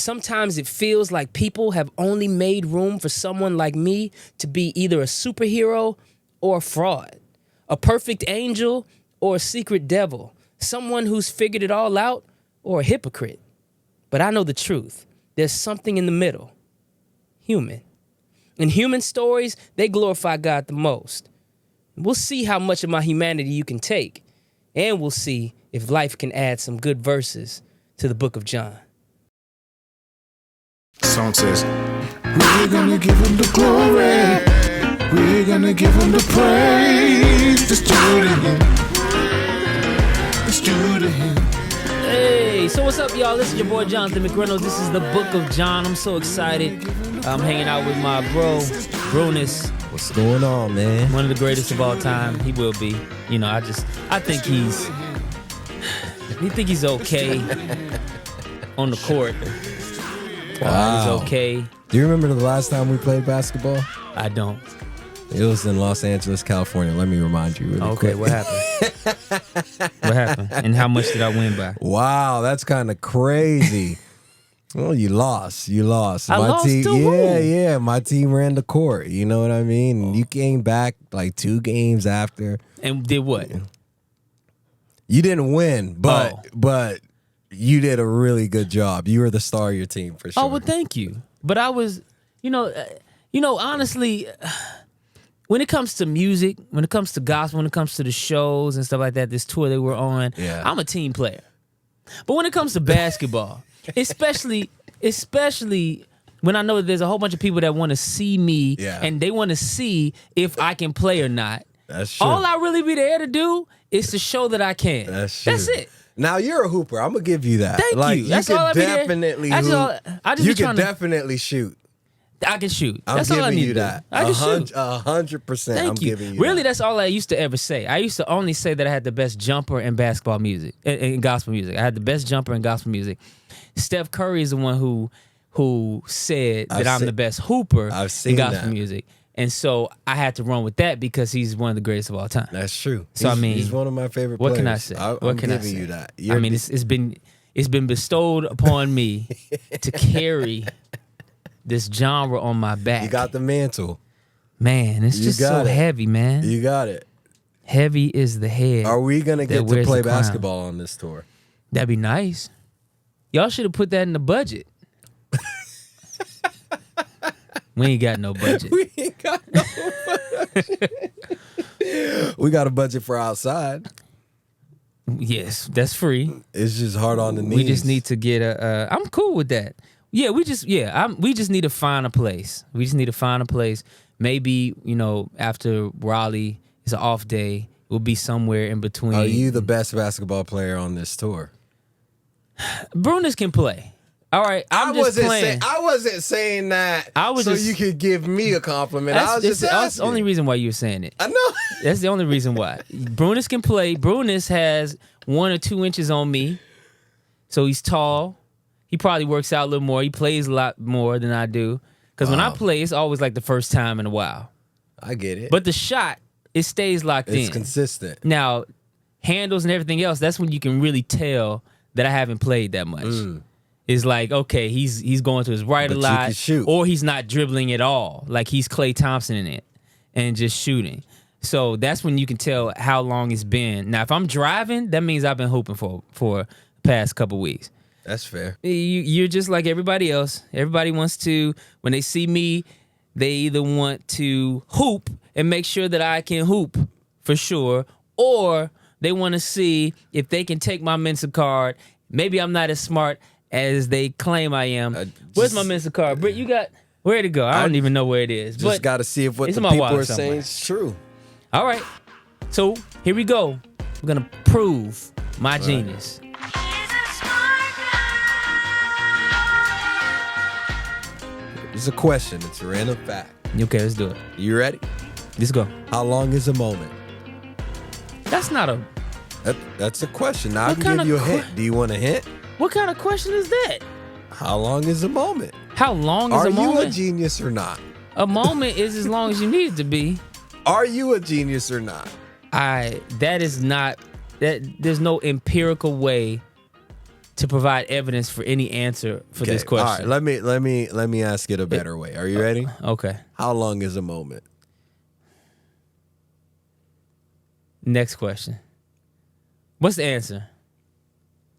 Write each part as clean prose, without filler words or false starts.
sometimes it feels like people have only made room for someone like me to be either a superhero or a fraud, a perfect angel or a secret devil, someone who's figured it all out or a hypocrite. But I know the truth. There's something in the middle. Human. In human stories, they glorify God the most. We'll see how much of my humanity you can take, and we'll see if life can add some good verses to the book of John. The song says, we're gonna give him the glory, we're gonna give him the praise. Let's do it again. Let's do it again. Hey, so what's up, y'all? This is your boy Jonathan McReynolds. This is the book of John. I'm so excited. I'm hanging out with my bro, Brunes. What's going on, man? One of the greatest of all time. He will be. You know, I think he's okay on the court. Wow. He's okay. Do you remember the last time we played basketball? I don't. It was in Los Angeles, California. Let me remind you really quick. What happened? What happened? And how much did I win by? Wow, that's kind of crazy. Well, you lost. I lost team, to who? Yeah. My team ran the court. You know what I mean? And you came back like 2 games after. And did what? You didn't win, but you did a really good job. You were the star of your team for sure. Oh, well, thank you. But I was, honestly, when it comes to music, when it comes to gospel, when it comes to the shows and stuff like that, this tour that we're on, I'm a team player. But when it comes to basketball, especially when I know that there's a whole bunch of people that want to see me and they want to see if I can play or not. That's true. All I really be there to do is to show that I can. That's true. That's it. Now you're a hooper. I'm gonna give you that. Thank you. That's all I be there. Definitely I just you be can definitely shoot. I can shoot. I'm That's all I giving need you to that. do. I can shoot. 100%. Thank I'm you. giving you Really, that. that's all I used to ever say. I used to only say that I had the best jumper in basketball music, in gospel music. I had the best jumper in gospel music. Steph Curry is the one who said that I'm the best hooper in gospel music. And so I had to run with that because he's one of the greatest of all time. That's true. So he's one of my favorite players. What can I say? I'm giving you that. It's been bestowed upon me to carry this genre on my back. You got the mantle. Man, it's just so heavy, man. You got it. Heavy is the head. Are we going to get to play basketball on this tour? That'd be nice. Y'all should have put that in the budget. We ain't got no budget. We ain't got no budget. We got a budget for outside. Yes, that's free. It's just hard on the knees. We just need to get I'm cool with that. Yeah, we just need to find a place. We just need to find a place. Maybe, after Raleigh is an off day, we'll be somewhere in between. Are you the best basketball player on this tour? Brunes can play. All right, I wasn't saying that you could give me a compliment. I was just asking. That's the only reason why you're saying it. I know. That's the only reason why. Brunes can play. Brunes has 1 or 2 inches on me, so he's tall. He probably works out a little more. He plays a lot more than I do. Because when I play, it's always like the first time in a while. I get it. But the shot, it stays locked in. It's consistent. Now, handles and everything else, that's when you can really tell that I haven't played that much. It's like, okay, he's going to his right a lot. You can shoot. Or he's not dribbling at all. Like he's Klay Thompson in it and just shooting. So that's when you can tell how long it's been. Now, if I'm driving, that means I've been hooping for the past couple weeks. That's fair. You're just like everybody else. Everybody wants to, when they see me, they either want to hoop and make sure that I can hoop for sure, or they want to see if they can take my Mensa card. Maybe I'm not as smart as they claim I am. Where's my Mensa card? Britt, you got where to go? I don't even know where it is. Just got to see if what the people are saying is true. All right. So here we go. We're going to prove my genius. It's a question. It's a random fact. Okay, let's do it. You ready? Let's go. How long is a moment? That's not a... That's a question. Now I can give you a hint. Do you want a hint? What kind of question is that? How long is a moment? How long is a moment? Are you a genius or not? A moment is as long as you need it to be. Are you a genius or not? That is not... There's no empirical way to provide evidence for any answer for this question. All right, let me ask it a better way. Are you ready? Okay. How long is a moment? Next question. What's the answer?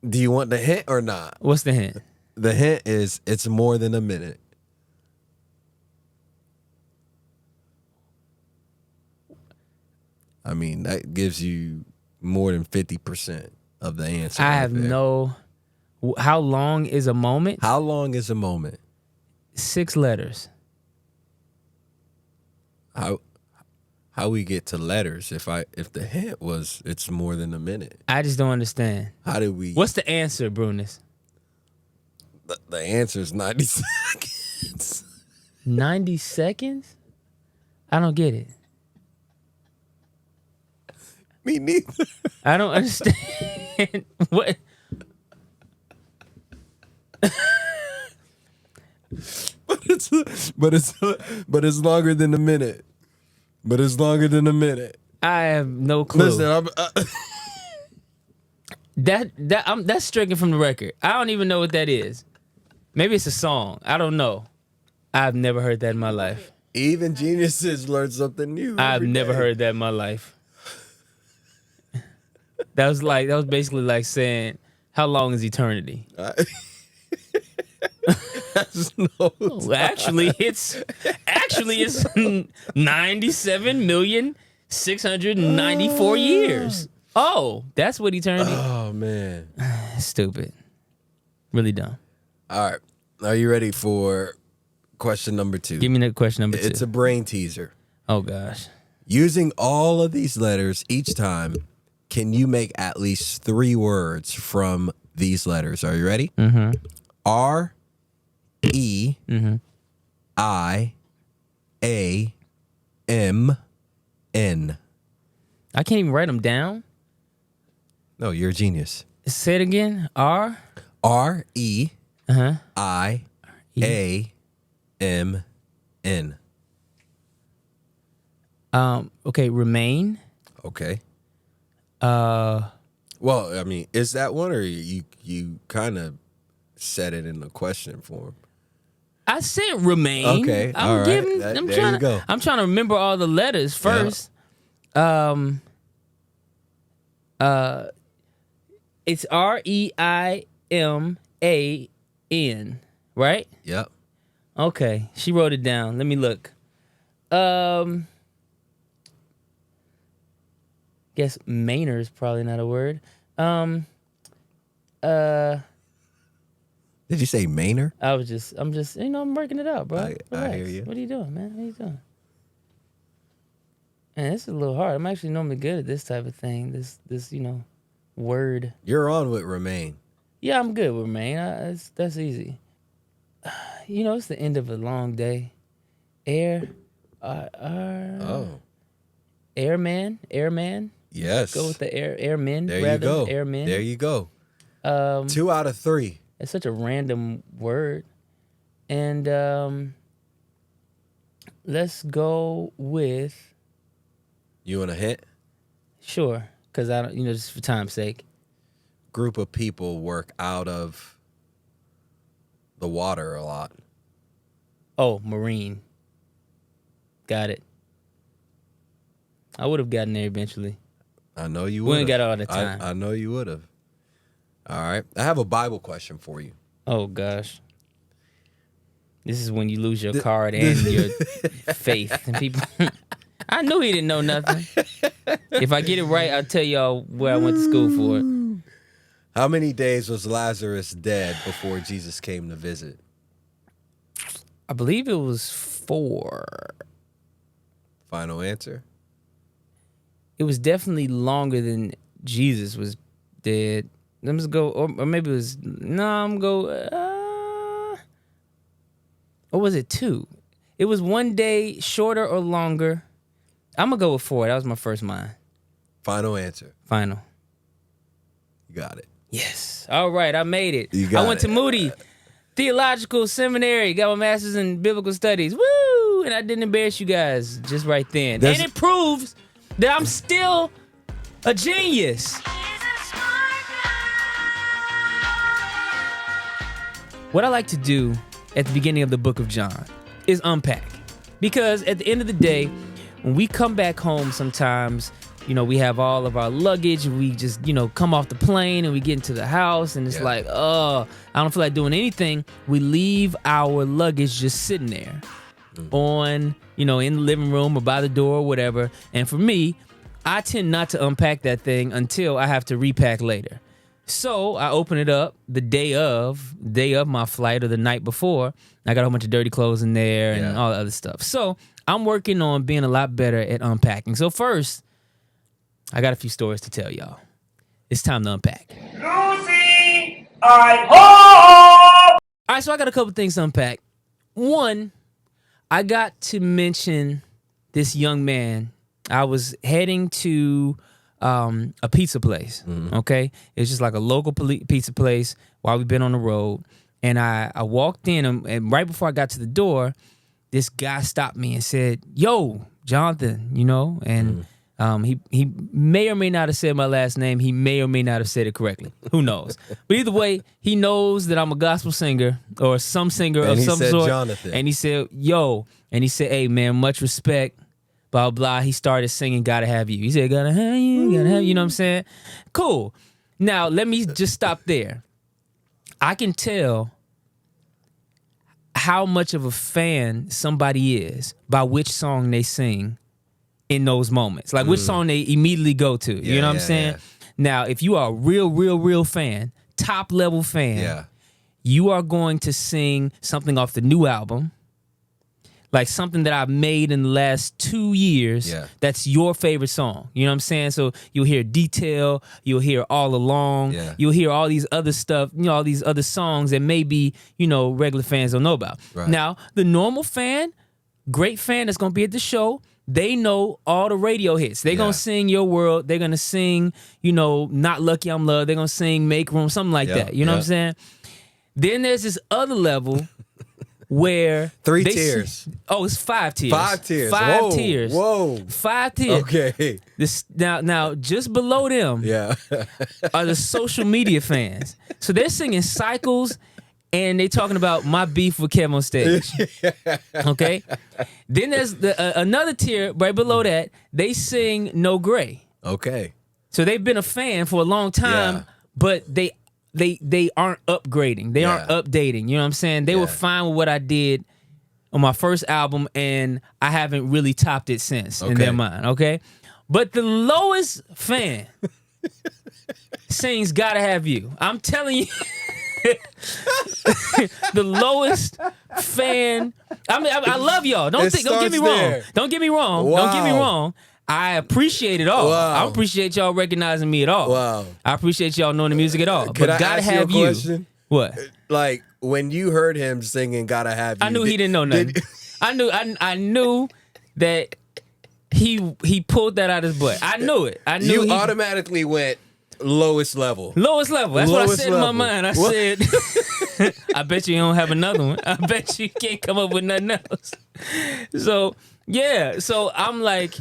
Do you want the hint or not? What's the hint? The hint is it's more than a minute. I mean, that gives you more than 50% of the answer. I right have there. no. How long is a moment? How long is a moment? 6 letters. How we get to letters? If the hint was it's more than a minute. I just don't understand. How did we? What's the answer, Brunes? The answer is 90 seconds. 90 seconds? I don't get it. Me neither. I don't understand. What? But it's longer than a minute. But it's longer than a minute. I have no clue. Listen, That's stricken from the record. I don't even know what that is. Maybe it's a song. I don't know. I've never heard that in my life. even geniuses learn something new. I've never heard that in my life. That was basically like saying, how long is eternity? That's no Well, actually, it's 97,694 years. Oh, that's what eternity. Oh man, Stupid. Really dumb. all right. Are you ready for question number 2? Give me the question number 2. It's a brain teaser. Oh gosh. Using all of these letters each time, can you make at least 3 words from these letters? Are you ready? Mm-hmm. R, E, Mm-hmm. I, A, M, N. I can't even write them down. No, you're a genius. Say it again. R. R, E, Uh-huh. I, A, M, N. Okay, remain. Okay. Uh, Well, I mean, is that one, or you kind of said it in the question form? I said remain. Okay, I'm all right. giving. There I'm you trying. go. I'm trying to remember all the letters first. It's REIMAN, right? Yep. Okay, she wrote it down. Let me look. Guess Mainer is probably not a word. Did you say Maynard? I'm just, I'm working it out, bro. I Relax. hear you. What are you doing, man? What are you doing? Man, this is a little hard. I'm actually normally good at this type of thing. This, word. You're on with remain. Yeah, I'm good with remain. That's easy. It's the end of a long day. Airman. Yes. Go with the airmen. There rather. you go. Airmen. There you go. 2 out of 3. It's such a random word. And let's go with, You want a hint? sure, because I don't, just for time's sake. Group of people work out of the water a lot. Oh, marine. Got it. I would have gotten there eventually. I know you We would. ain't got all the time. I know you would have. All right. I have a Bible question for you. Oh, gosh. This is when you lose your card and your faith. And people, I knew he didn't know nothing. If I get it right, I'll tell y'all where I went to school for it. How many days was Lazarus dead before Jesus came to visit? I believe it was 4. Final answer? It was definitely longer than Jesus was dead. Let me go, or maybe it was, I'm go, or was it 2? It was 1 day shorter or longer. I'm going to go with 4. That was my first mind. Final answer. Final. You got it. Yes. All right, I made it. You got I went to Moody Theological Seminary, got my master's in biblical studies. Woo! And I didn't embarrass you guys just right then. And it proves that I'm still a genius. what I like to do at the beginning of the book of John is unpack. Because at the end of the day, when we come back home sometimes, we have all of our luggage. We just, come off the plane and we get into the house and it's like, I don't feel like doing anything. We leave our luggage just sitting there on, in the living room or by the door or whatever. And for me, I tend not to unpack that thing until I have to repack later. So I open it up the day of my flight or the night before. I got a whole bunch of dirty clothes in there and all the other stuff. So I'm working on being a lot better at unpacking. So first, I got a few stories to tell y'all. It's time to unpack. Lucy, I'm home! All right, so I got a couple things to unpack. One, I got to mention this young man. I was heading to a pizza place, okay? It's just like a local pizza place while we've been on the road. And I walked in, and right before I got to the door, this guy stopped me and said, "Yo, Jonathan," and he may or may not have said my last name. He may or may not have said it correctly. Who knows? But either way, he knows that I'm a gospel singer or some singer of some sort. Jonathan. And he said, "Yo," and he said, "Hey, man, much respect." Blah, blah. He started singing Gotta Have You. He said, gotta have you, you know what I'm saying? Cool. Now, let me just stop there. I can tell how much of a fan somebody is by which song they sing in those moments. Like which song they immediately go to. You know what I'm saying? Yeah. Now, if you are a real fan, top level fan, you are going to sing something off the new album. Like something that I've made in the last 2 years that's your favorite song. You know what I'm saying? So you'll hear Detail, you'll hear All Along, you'll hear all these other stuff, all these other songs that maybe, regular fans don't know about. Right. Now, the normal fan, great fan that's going to be at the show, they know all the radio hits. They're going to sing Your World. They're going to sing, Not Lucky I'm Loved. They're going to sing Make Room, something like that. You know what I'm saying? Then there's this other level where 3 tiers. It's 5 tiers. 5 tiers. 5 tiers. Whoa. 5 tiers. Okay. Now, just below them are the social media fans. So they're singing Cycles and they talking about my beef with Kev on stage. Okay. Then there's another tier right below that. They sing No Gray. Okay. So they've been a fan for a long time, but they aren't upgrading. They aren't updating. You know what I'm saying? They were fine with what I did on my first album, and I haven't really topped it since in their mind, okay? But the lowest fan sings Gotta Have You. I'm telling you, the lowest fan. I love y'all. Don't get me wrong. Don't get me wrong. Wow. Don't get me wrong. I appreciate it all. Wow. I appreciate y'all recognizing me at all. Wow. I appreciate y'all knowing the music at all. Could but I Gotta ask Have you a You. question? What? Like when you heard him singing "Gotta Have You," I knew he didn't know nothing. I knew that he pulled that out of his butt. I knew it. I knew you automatically went lowest level. Lowest level. That's what I said level. in my mind. I said, I bet you don't have another one. I bet you can't come up with nothing else. So yeah. So I'm like,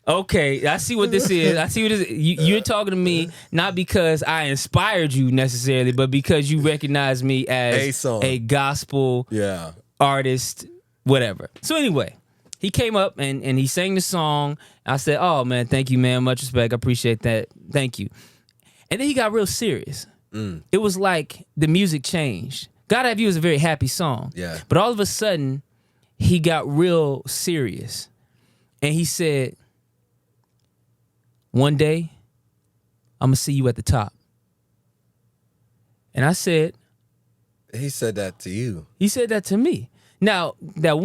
okay, I see what this is. I see what this is. You're talking to me not because I inspired you necessarily, but because you recognize me as a gospel artist, whatever. So anyway, he came up and he sang the song. I said, "Oh man, thank you, man. Much respect. I appreciate that. Thank you." And then he got real serious. It was like the music changed. "Gotta Have You" is a very happy song. Yeah. But all of a sudden, he got real serious. And he said, "One day, I'm going to see you at the top." And I said... He said that to you. He said that to me. Now, that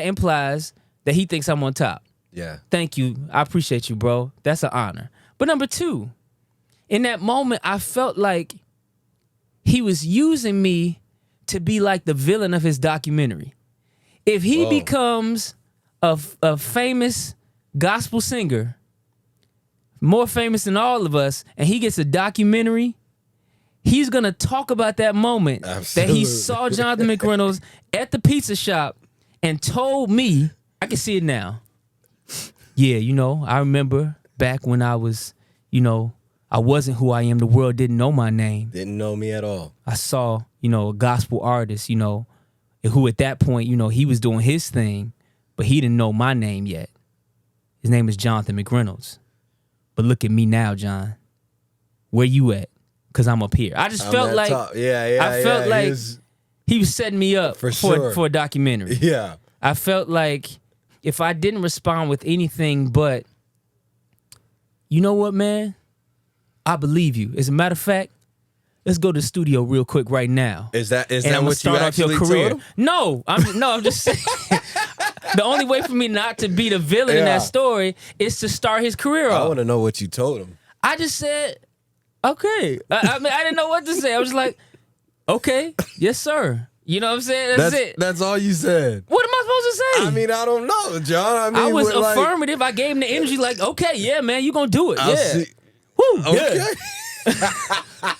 implies that he thinks I'm on top. Yeah. Thank you. I appreciate you, bro. That's an honor. But number two, in that moment, I felt like he was using me to be like the villain of his documentary. If he becomes a famous gospel singer, more famous than all of us, and he gets a documentary, he's going to talk about that moment that he saw Jonathan McReynolds at the pizza shop and told me, I can see it now. Yeah, I remember back when I was, I wasn't who I am. The world didn't know my name. Didn't know me at all. I saw a gospel artist, who at that point, he was doing his thing, but he didn't know my name yet. His name is Jonathan McReynolds. But look at me now, John. Where you at? Because I'm up here. I just felt like I felt like he was setting me up for a documentary. Yeah. I felt like if I didn't respond with anything but, you know what, man? I believe you. As a matter of fact, let's go to the studio real quick right now. Is that and I'm what you actually told him? No, I'm just saying. The only way for me not to be the villain in that story is to start his career off. I want to know what you told him. I just said, okay. I mean, I didn't know what to say. I was like, okay, yes, sir. You know what I'm saying? That's it. That's all you said. What am I supposed to say? I mean, I don't know, John. I was affirmative. I gave him the energy like, okay, yeah, man, you going to do it. I'll yeah. see. Woo, Okay. yeah.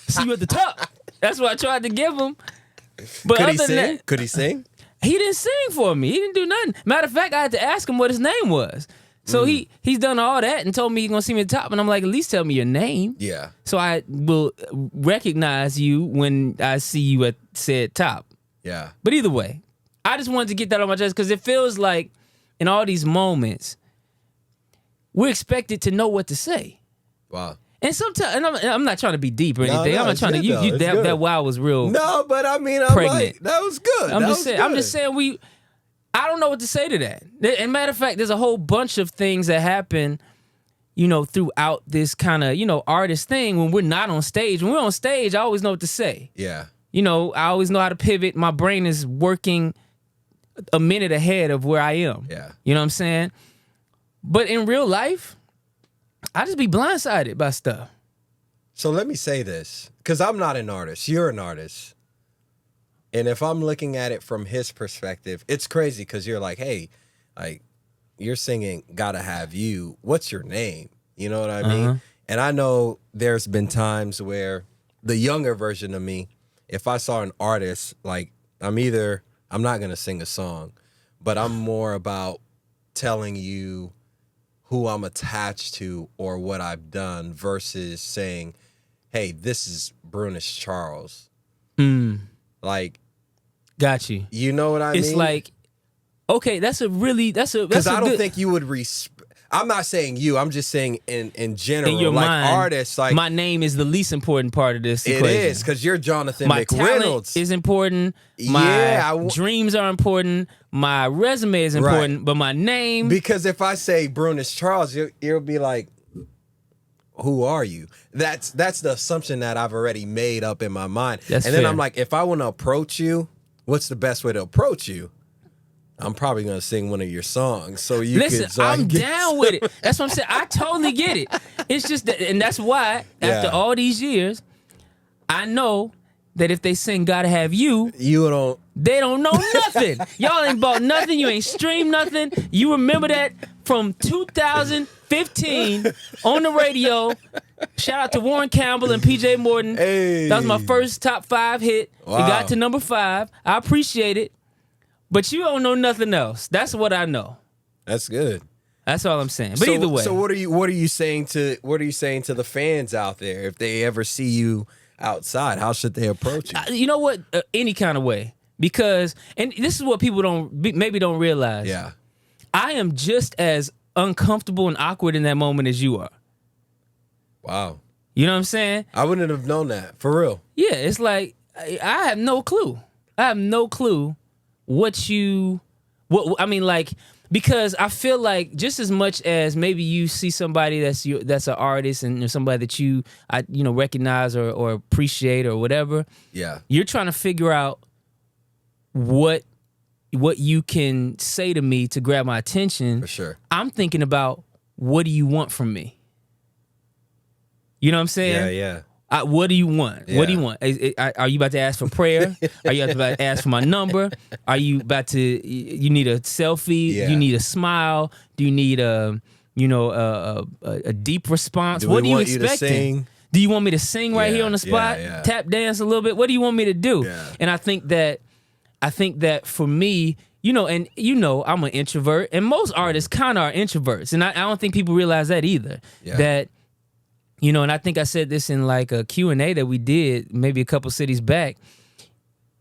See you at the top. That's what I tried to give him. But Could other he than sing? that, Could he sing? he didn't sing for me. He didn't do nothing. Matter of fact, I had to ask him what his name was. So he's done all that and told me he's going to see me at the top. And I'm like, at least tell me your name. Yeah. So I will recognize you when I see you at said top. Yeah. But either way, I just wanted to get that on my chest because it feels like in all these moments, we're expected to know what to say. Wow. And sometimes, and I'm not trying to be deep or anything. No, I'm not trying to. You that wow was real. No, but I mean, I'm pregnant. like, that was good. I'm just saying I don't know what to say to that. And matter of fact, there's a whole bunch of things that happen, throughout this kind of, artist thing when we're not on stage. When we're on stage, I always know what to say. Yeah. I always know how to pivot. My brain is working a minute ahead of where I am. Yeah. You know what I'm saying? But in real life, I just be blindsided by stuff. So let me say this, because I'm not an artist. You're an artist. And if I'm looking at it from his perspective, it's crazy because you're like, hey, like, you're singing Gotta Have You. What's your name? You know what I mean? And I know there's been times where the younger version of me, if I saw an artist, like, I'm not going to sing a song, but I'm more about telling you who I'm attached to or what I've done versus saying, hey, this is Brunes Charles. Like, got you. You know what I mean? It's like, okay, that's because I don't think you would I'm not saying you. I'm just saying in general. In your like mind, artists, like my name is the least important part of this equation. It is because you're Jonathan my McReynolds. Talent is important. My dreams are important. My resume is important, Right. but my name. Because if I say Brunes Charles, you'll be like, who are you? That's the assumption that I've already made up in my mind. That's and then fair. I'm like, if I want to approach you, what's the best way to approach you? I'm probably gonna sing one of your songs, so you Listen, can. So I'm down with it. That's what I'm saying. I totally get it. It's just that, and that's why after Yeah. all these years, I know that if they sing "Gotta Have You," they don't know nothing. Y'all ain't bought nothing. You ain't streamed nothing. You remember that from 2015 on the radio. Shout out to Warren Campbell and PJ Morton. Hey. That was my first top 5 hit. Wow. It got to number 5. I appreciate it. But you don't know nothing else. That's what I know. That's good. That's all I'm saying. But either way. So what are you saying to the fans out there if they ever see you outside? How should they approach you? You know what? Any kind of way. Because, and this is what people maybe don't realize. Yeah. I am just as uncomfortable and awkward in that moment as you are. Wow. You know what I'm saying? I wouldn't have known that. For real. Yeah, it's like, I have no clue. I have no clue because I feel like just as much as maybe you see somebody that's an artist and somebody that you recognize or appreciate or whatever. Yeah. You're trying to figure out what you can say to me to grab my attention. For sure. I'm thinking about, what do you want from me? You know what I'm saying? Yeah. What do you want? Yeah. What do you want? Are you about to ask for prayer? Are you about to ask for my number? Are you about to? You need a selfie? Yeah. You need a smile? Do you need a deep response? Do what we are you want you to expecting? sing? Do you want me to sing right here on the spot? Yeah. Tap dance a little bit? What do you want me to do? Yeah. And I think that for me, I'm an introvert, and most artists kind of are introverts, and I don't think people realize that either. Yeah. That. And I think I said this in like a Q&A that we did maybe a couple cities back.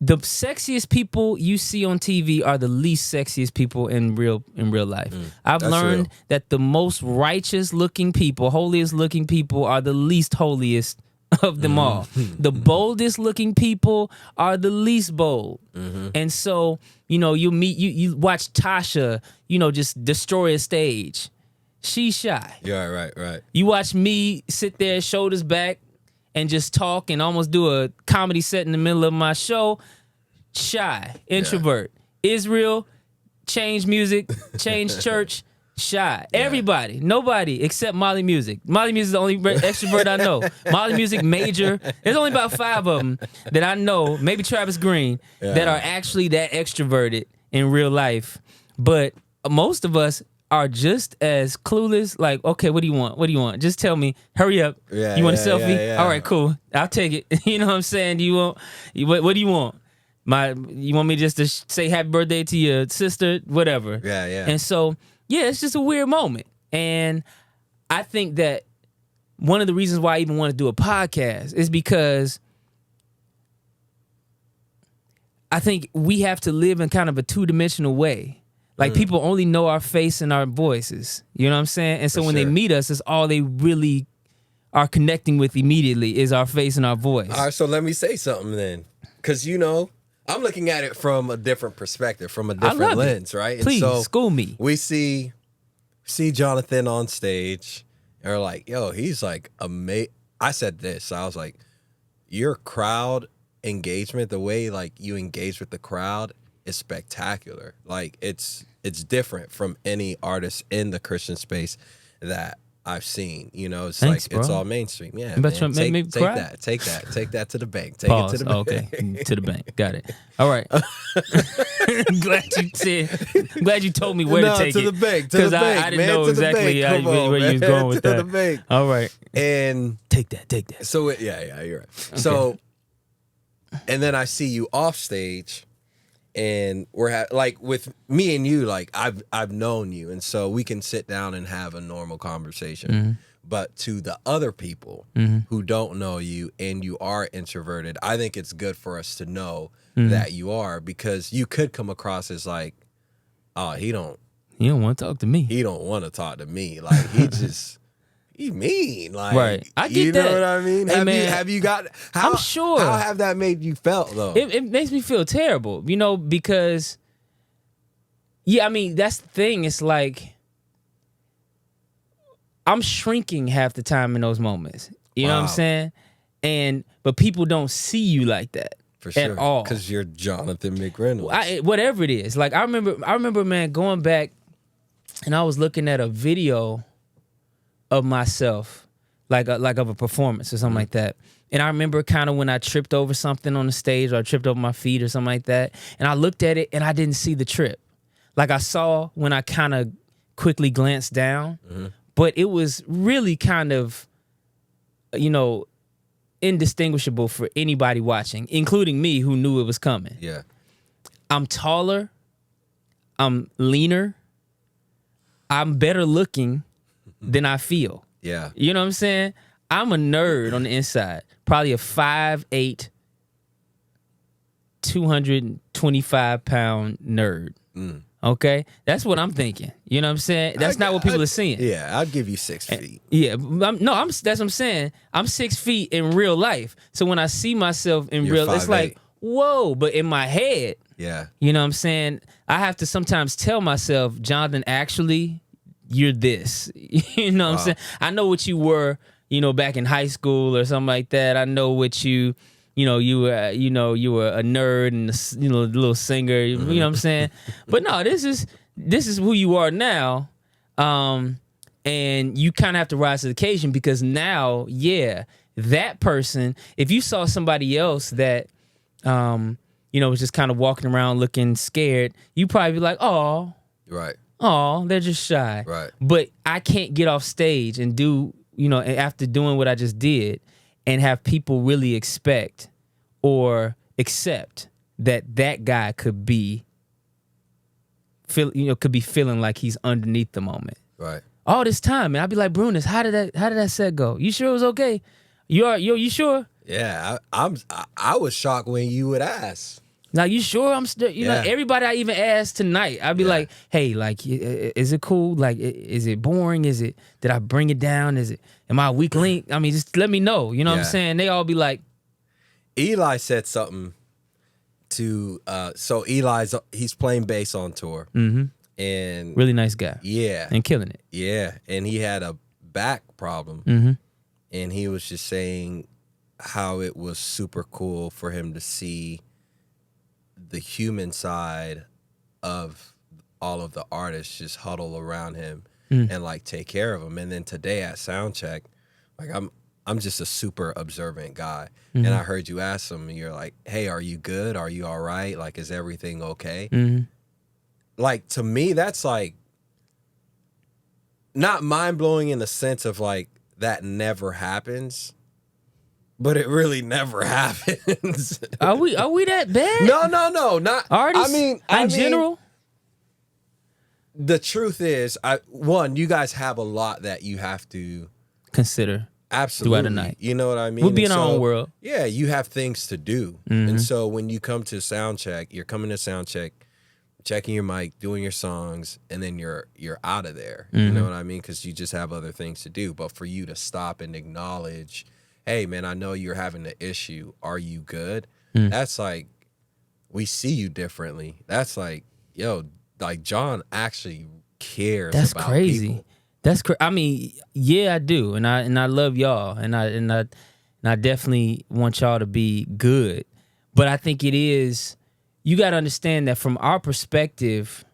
the sexiest people you see on TV are the least sexiest people in real life. I've that's learned real. that the most righteous looking people, holiest looking people are the least holiest of them all. The boldest looking people are the least bold. And so, you watch Tasha, just destroy a stage. She's shy. Yeah, right. You watch me sit there, shoulders back, and just talk and almost do a comedy set in the middle of my show. Shy, introvert. Israel, change music, change church, shy. Everybody, nobody except Molly Music. Molly Music is the only extrovert I know. Molly Music major. There's only about 5 of them that I know, maybe Travis Green, that are actually that extroverted in real life. But most of us are just as clueless. Like, okay, what do you want? What do you want? Just tell me. Hurry up. Yeah, you want a yeah, selfie? yeah. All right, cool. I'll take it. You know what I'm saying? Do you want? What do you want? You want me just to say happy birthday to your sister? Whatever. Yeah. And so, yeah, it's just a weird moment. And I think that one of the reasons why I even want to do a podcast is because I think we have to live in kind of a 2-dimensional way. Like, people only know our face and our voices. You know what I'm saying? And so when they meet us, it's all they really are connecting with immediately is our face and our voice. All right, so let me say something then. Because, I'm looking at it from a different perspective, from a different lens, right? Please, and so school me. We see Jonathan on stage, and we're like, yo, he's like amazing. I said this. I was like, your crowd engagement, the way like you engage with the crowd is spectacular. Like it's different from any artist in the Christian space that I've seen. It's Thanks, like it's bro. all mainstream. Yeah, You bet man. you make me Take cry? take that to the bank. Take Pause. it to the bank. Okay, to the bank. Got it. All right. glad you told me where No, to take to it. the bank, to Because the bank, I didn't man, know to the exactly bank. Come on, where you was man. going with To that. the bank. All right. And Take that. so yeah, you're right. So, and then I see you off stage, and we're like with me and you, like I've known you, and so we can sit down and have a normal conversation. But to the other people who don't know you and you are introverted, I think it's good for us to know that you are, because you could come across as like, oh, he don't want to talk to me. He don't want to talk to me. Like he mean. Like, Right. I get you know that. what I mean? Hey, man, have you got? How, I'm sure. How have that made you felt though? It makes me feel terrible, because, I mean, that's the thing. It's like, I'm shrinking half the time in those moments. You know what I'm saying? But people don't see you like that For sure. at all. Because you're Jonathan McReynolds. Whatever it is. Like, I remember, man, going back, and I was looking at a video of myself, like of a performance or something like that. And I remember kind of when I tripped over something on the stage, or I tripped over my feet or something like that. And I looked at it and I didn't see the trip. Like, I saw when I kind of quickly glanced down, but it was really kind of, indistinguishable for anybody watching, including me, who knew it was coming. Yeah. I'm taller. I'm leaner. I'm better looking than I feel. Yeah. You know what I'm saying? I'm a nerd on the inside. Probably a 5'8", 225-pound nerd. Okay? That's what I'm thinking. You know what I'm saying? That's not what people are seeing. Yeah, I'll give you 6 feet. Yeah, that's what I'm saying. I'm 6 feet in real life. So when I see myself in You're real, it's 5'8". like, whoa. But in my head, Yeah. you know what I'm saying? I have to sometimes tell myself, Jonathan, actually, you're this. You know what I'm saying? I know what you were, back in high school or something like that. I know what you were a nerd and a little singer. You know what I'm saying? But no, this is who you are now. And you kind of have to rise to the occasion, because now, that person, if you saw somebody else that, was just kind of walking around looking scared, you probably be like, oh, Right. they're just shy. Right. But I can't get off stage and do, after doing what I just did, and have people really expect or accept that guy could be feeling like he's underneath the moment. Right. All this time, man, I'd be like, Brunes, how did that set go? You sure it was okay? You sure? Yeah, I was shocked when you would ask. Like, you sure I'm still, you know, Yeah. everybody I even asked tonight, I'd be Yeah. like, hey, like, is it cool? Like, is it boring? Did I bring it down? Am I a weak link? I mean, just let me know. You know what I'm Yeah. saying? They all be like, Eli said something to, so he's playing bass on tour. And really nice guy. yeah. And killing it. Yeah. And he had a back problem. Mm-hmm. And he was just saying how it was super cool for him to see the human side of all of the artists just huddle around him and like take care of him. And then today at Soundcheck, like I'm just a super observant guy. And I heard you ask him, and you're like, hey, are you good? Are you all right? Like, is everything okay? Like, to me, that's like not mind-blowing in the sense of like that never happens, but it really never happens. Are we that bad? No, not Artists? I mean, general? the truth is, you guys have a lot that you have to Consider. absolutely Throughout the night. You know what I mean? We'll be And in our own world. Yeah, you have things to do, and so when you come to sound check, you're coming to sound check, checking your mic, doing your songs, and then you're out of there. You know what I mean? Because you just have other things to do. But for you to stop and acknowledge, hey man, I know you're having an issue. Are you good? That's like, we see you differently. That's like, yo, like John actually cares. That's about crazy. people. That's I mean, yeah, I do, and I love y'all, and I definitely want y'all to be good. But I think it is, you got to understand that from our perspective.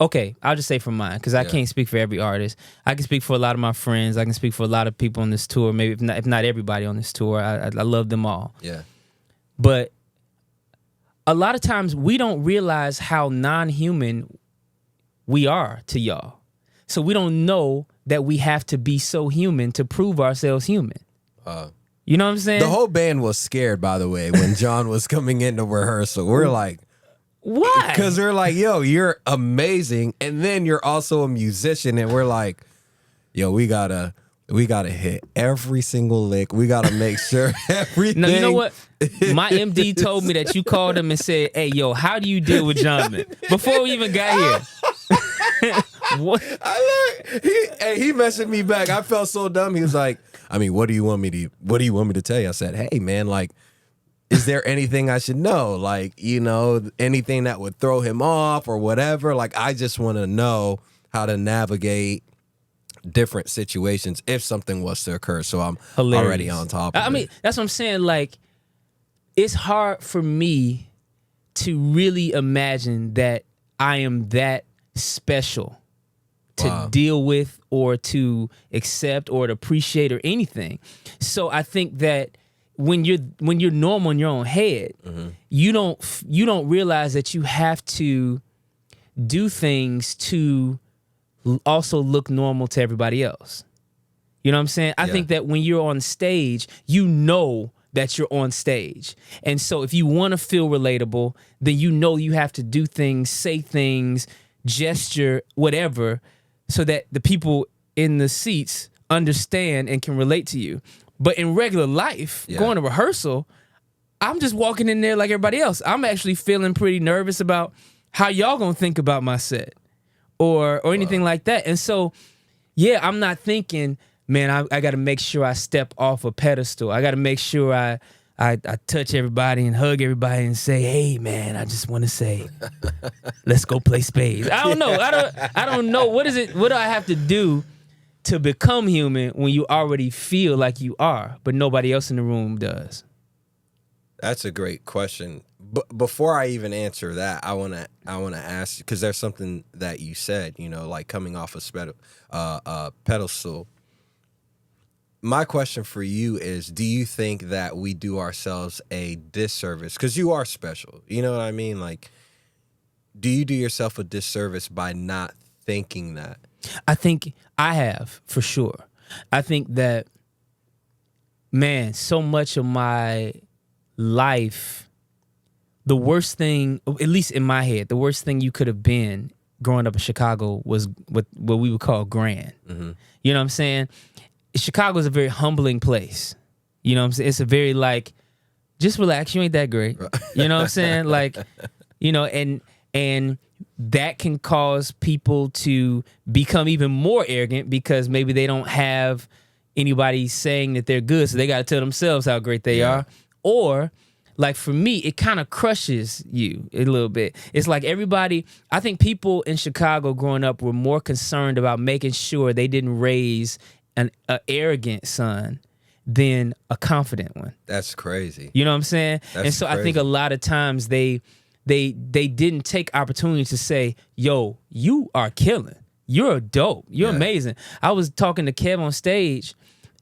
Okay, I'll just say from mine, because I can't speak for every artist. I can speak for a lot of my friends. I can speak for a lot of people on this tour. Maybe if not everybody on this tour. I love them all. Yeah. But a lot of times we don't realize how non-human we are to y'all. So we don't know that we have to be so human to prove ourselves human. You know what I'm saying? The whole band was scared, by the way, when John was coming into rehearsal. We're like, why? because they're like, yo, you're amazing, and then you're also a musician, and we're like, yo, we gotta hit every single lick. We gotta make sure everything. No, you know what? My MD told me that you called him and said, hey, yo, how do you deal with Jonathan? Before we even got here. What? He messaged me back. I felt so dumb. He was like, I mean, what do you want me to tell you? I said, hey man, like, is there anything I should know? Like, you know, anything that would throw him off or whatever? Like, I just want to know how to navigate different situations if something was to occur. So I'm Hilarious. already on top of it. I mean, that's what I'm saying. Like, it's hard for me to really imagine that I am that special to deal with or to accept or to appreciate or anything. So I think that when you're normal in your own head, you don't realize that you have to do things to also look normal to everybody else. You know what I'm saying? I think that when you're on stage, you know that you're on stage. And so if you want to feel relatable, then you know you have to do things, say things, gesture, whatever, so that the people in the seats understand and can relate to you. But in regular life, going to rehearsal, I'm just walking in there like everybody else. I'm actually feeling pretty nervous about how y'all gonna think about my set or anything like that. And so, yeah, I'm not thinking, man, I got to make sure I step off a pedestal. I got to make sure I touch everybody and hug everybody and say, hey, man, I just want to say, let's go play spades. I don't know. I don't know. What is it? What do I have to do to become human when you already feel like you are, but nobody else in the room does? That's a great question. But before I even answer that, I wanna ask you, because there's something that you said, you know, like coming off a pedestal. My question for you is, do you think that we do ourselves a disservice? Because you are special. You know what I mean? Like, do you do yourself a disservice by not thinking that? I think I have, for sure. I think that, man, so much of my life, the worst thing, at least in my head, the worst thing you could have been growing up in Chicago was what we would call grand. You know what I'm saying? Chicago is a very humbling place. You know what I'm saying? It's a very just relax. You ain't that great. You know what I'm saying? Like, you know, and that can cause people to become even more arrogant because maybe they don't have anybody saying that they're good, so they got to tell themselves how great they are. Or, like for me, it kind of crushes you a little bit. It's like everybody, I think people in Chicago growing up were more concerned about making sure they didn't raise an arrogant son than a confident one. That's crazy. You know what I'm saying? That's and so crazy. I think a lot of times they didn't take opportunity to say, yo, you are killing. You're dope. You're amazing. I was talking to Kev on stage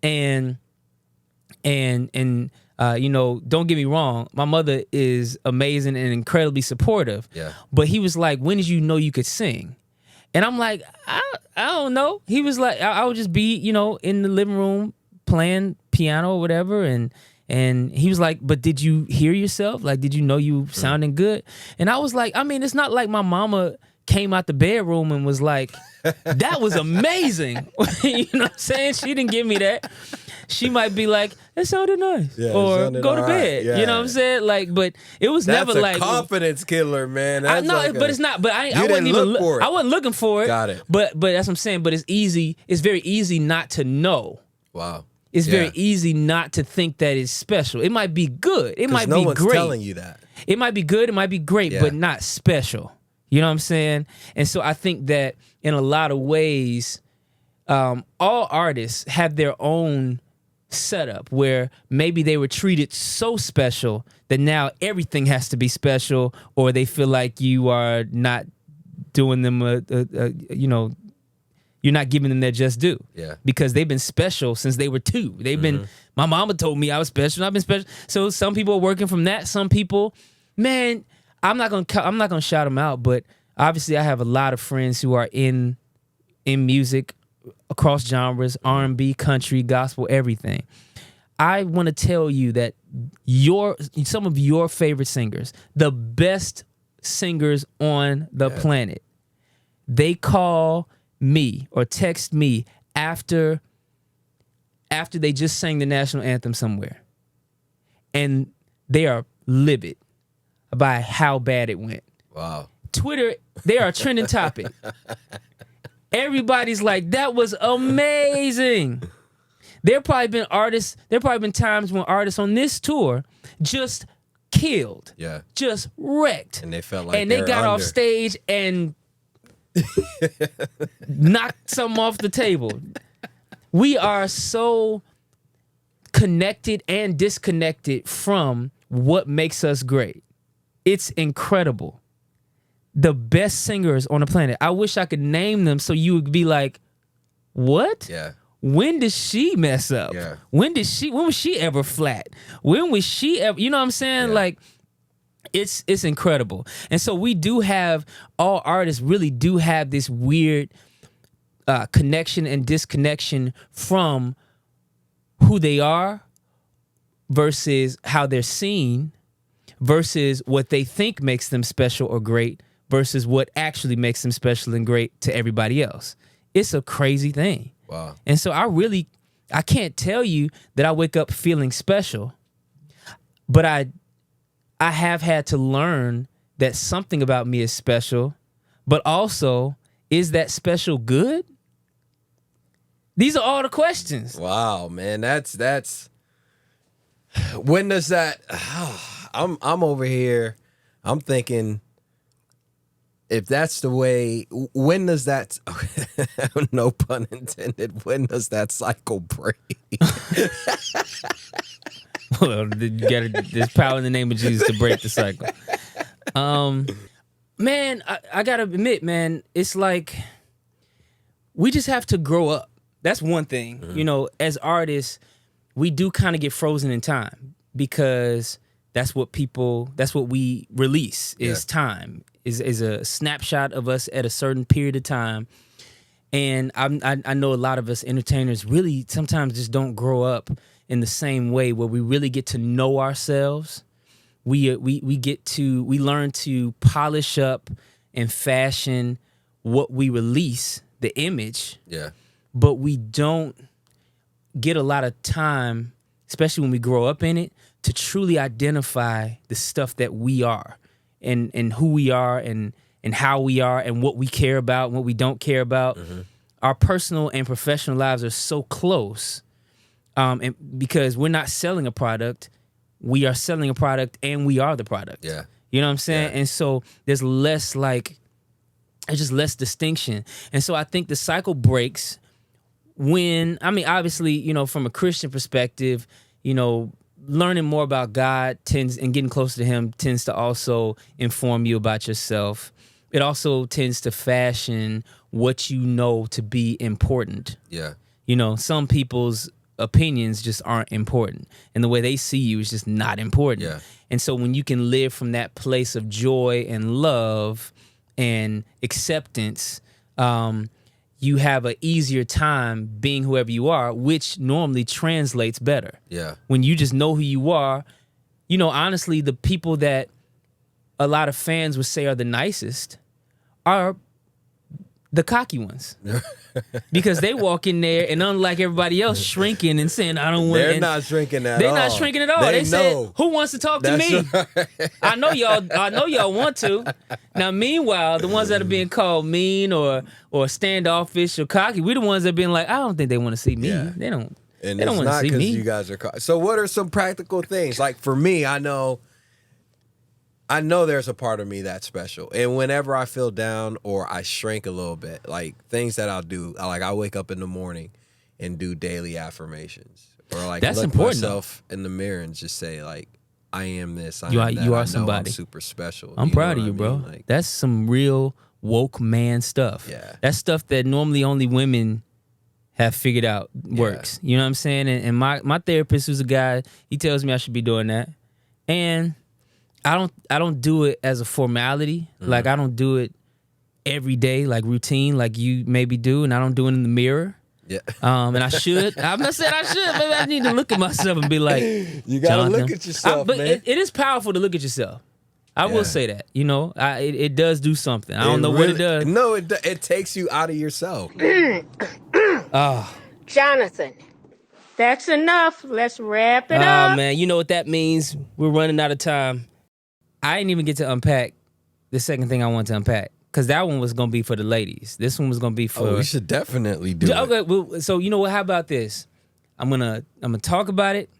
and you know, don't get me wrong, my mother is amazing and incredibly supportive. Yeah. But he was like, when did you know you could sing? And I'm like, I don't know. He was like, I would just be, you know, in the living room playing piano or whatever, and he was like, but did you hear yourself? Like, did you know you sounding good? And I was like, I mean, it's not like my mama came out the bedroom and was like, that was amazing. You know what I'm saying? She didn't give me that. She might be like, it sounded nice. Yeah, or sounded go to all bed. right. You know what I'm saying? Like, but it was That's never a like confidence killer, man. I That's know, like but it's not. But I You wasn't didn't even look for it. I wasn't looking for it. Got it. But that's what I'm saying. But it's easy. It's very easy not to know. Wow. It's Yeah. very easy not to think that it's special. It might be good. It might no be one's great. telling you that. It might be good. It might be great, Yeah. but not special. You know what I'm saying? And so I think that in a lot of ways, all artists have their own setup where maybe they were treated so special that now everything has to be special, or they feel like you are not doing them you know, you're not giving them their just due. Yeah. Because they've been special since they were 2. They've been, my mama told me I was special. I've been special. So some people are working from that. Some people, man, I'm not gonna shout them out, but obviously I have a lot of friends who are in music across genres, R&B, country, gospel, everything. I want to tell you that some of your favorite singers, the best singers on the planet, they call me or text me after they just sang the national anthem somewhere, and they are livid by how bad it went. Wow. Twitter, they are a trending topic. Everybody's like, that was amazing. There probably been times when artists on this tour just killed. Yeah. Just wrecked. And they felt like and they were got off under. stage and knocked something off the table. We are so connected and disconnected from what makes us great. It's incredible. The best singers on the planet. I wish I could name them so you would be like, what? Yeah. When did she mess up? Yeah. When was she ever flat? When was she ever, you know what I'm saying? Yeah. Like, it's incredible. And so we do have, all artists really do have this weird connection and disconnection from who they are versus how they're seen versus what they think makes them special or great versus what actually makes them special and great to everybody else. It's a crazy thing. Wow. And so I can't tell you that I wake up feeling special, but I have had to learn that something about me is special, but also, is that special good? These are all the questions. Wow, man. That's when does that I'm over here, I'm thinking, if that's the way, when does that, no pun intended, when does that cycle break? Well, there's power in the name of Jesus to break the cycle. Man, I gotta admit, man, it's like we just have to grow up. That's one thing. Mm-hmm. You know, as artists, we do kind of get frozen in time because that's what we release is time, is a snapshot of us at a certain period of time. And I know a lot of us entertainers really sometimes just don't grow up in the same way where we really get to know ourselves. We learn to polish up and fashion what we release, the image. Yeah. But we don't get a lot of time, especially when we grow up in it, to truly identify the stuff that we are and who we are and how we are and what we care about and what we don't care about. Our personal and professional lives are so close, and because we're not selling a product, we are selling a product and we are the product. Yeah. You know what I'm saying? Yeah. And so there's just less distinction. And so I think the cycle breaks when, I mean, obviously, you know, from a Christian perspective, you know, learning more about God and getting closer to him tends to also inform you about yourself. It also tends to fashion what you know to be important. Yeah. You know, some people's opinions just aren't important, and the way they see you is just not important. Yeah. And so when you can live from that place of joy and love and acceptance, you have an easier time being whoever you are, which normally translates better. Yeah. When you just know who you are, you know, honestly, the people that a lot of fans would say are the nicest are the cocky ones. Because they walk in there and unlike everybody else, shrinking and saying, I don't want to. They're not shrinking at all. They're not shrinking at all. They said, who wants to talk to me? Right. I know y'all want to. Now, meanwhile, the ones that are being called mean or standoffish or cocky, we're the ones that are being like, I don't think they want to see me. Yeah. They don't. And they don't it's want to not see because me. you guys are. So what are some practical things? Like for me, I know there's a part of me that's special. And whenever I feel down or I shrink a little bit, like things that I'll do, I wake up in the morning and do daily affirmations. Or like That's look important, myself in the mirror and just say like, I am this. I You am are- that. you are I know somebody. I'm super special. I'm You know proud of what you, I bro. mean? Like, That's some real woke man stuff. Yeah. That's stuff that normally only women have figured out works. You know what I'm saying? And my therapist, who's a guy, he tells me I should be doing that. And I don't do it as a formality. Like I don't do it every day, like routine, like you maybe do, and I don't do it in the mirror. yeah. And I should. I'm not saying I should, but I need to look at myself and be like, You gotta Jonathan. look at yourself, But man. it is powerful to look at yourself. I Yeah. will say that. You know, it does do something. I don't know what it does. No, it takes you out of yourself. Jonathan, that's enough. Let's wrap it Oh up. man, you know what that means? We're running out of time. I didn't even get to unpack the second thing I wanted to unpack because that one was gonna be for the ladies. This one was gonna be for. Oh, we should definitely do it. Okay, well, so you know what? How about this? I'm gonna talk about it,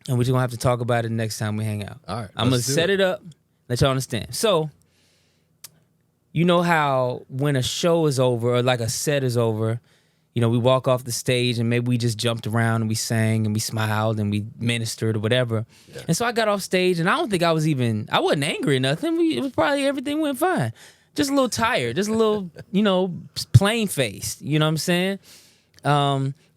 and we're just gonna have to talk about it next time we hang out. All right, I'm gonna let's do set it up, let y'all understand. So, you know how when a show is over or like a set is over, you know, we walk off the stage and maybe we just jumped around and we sang and we smiled and we ministered or whatever. Yeah. And so I got off stage and I don't think I wasn't angry or nothing. It was probably everything went fine. Just a little tired, just a little, you know, plain faced. You know what I'm saying?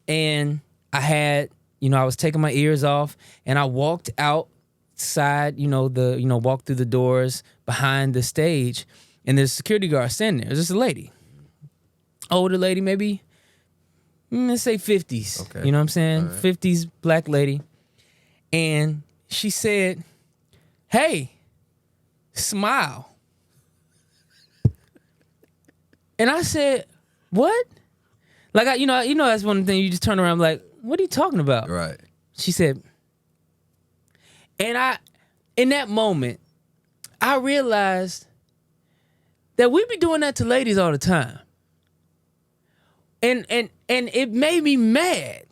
And I had, you know, I was taking my ears off and I walked outside, walked through the doors behind the stage and there's a security guard standing there. There's just a lady, older lady, maybe, let's say 50s. Okay. You know what I'm saying? All right. 50s black lady. And she said, "Hey, smile." And I said, "What?" Like, you know, that's one thing you just turn around like, what are you talking about? Right. She said, and in that moment, I realized that we be doing that to ladies all the time. And it made me mad.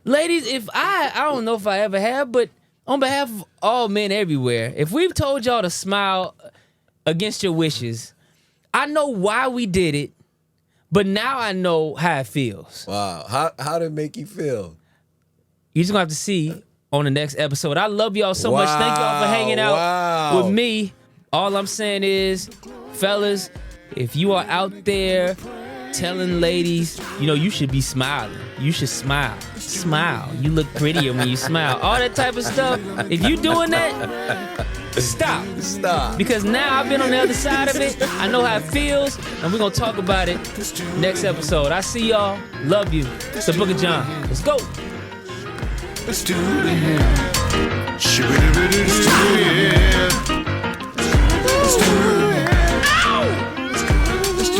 Ladies, if I don't know if I ever have, but on behalf of all men everywhere, if we've told y'all to smile against your wishes, I know why we did it, but now I know how it feels. Wow. How did it make you feel? You're just gonna have to see on the next episode. I love y'all so much. Thank y'all for hanging out with me. All I'm saying is, fellas, if you are out there telling ladies, you know, you should be smiling. You should smile. Smile. You look prettier when you smile. All that type of stuff. If you doing that, stop. Stop. Because now I've been on the other side of it. I know how it feels, and we're gonna talk about it next episode. I see y'all. Love you. It's the Book of John. Let's go. Let's do it. Shoo-be-doo-be-doo, let's do it. Let's do it. Let's do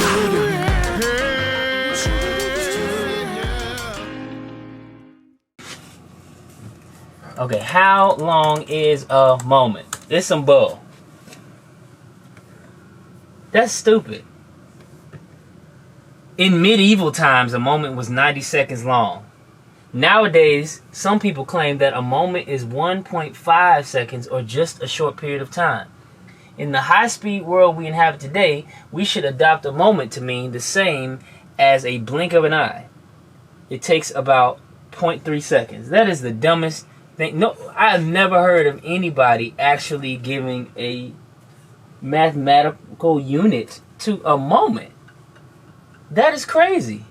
it. Okay, how long is a moment? It's some bull. That's stupid. In medieval times, a moment was 90 seconds long. Nowadays, some people claim that a moment is 1.5 seconds or just a short period of time. In the high-speed world we inhabit today, we should adopt a moment to mean the same as a blink of an eye. It takes about 0.3 seconds. That is the dumbest thing. No, I've never heard of anybody actually giving a mathematical unit to a moment. That is crazy.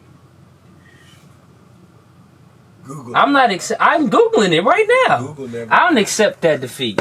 Google. I'm Googling it right now. Google never. I don't accept that defeat.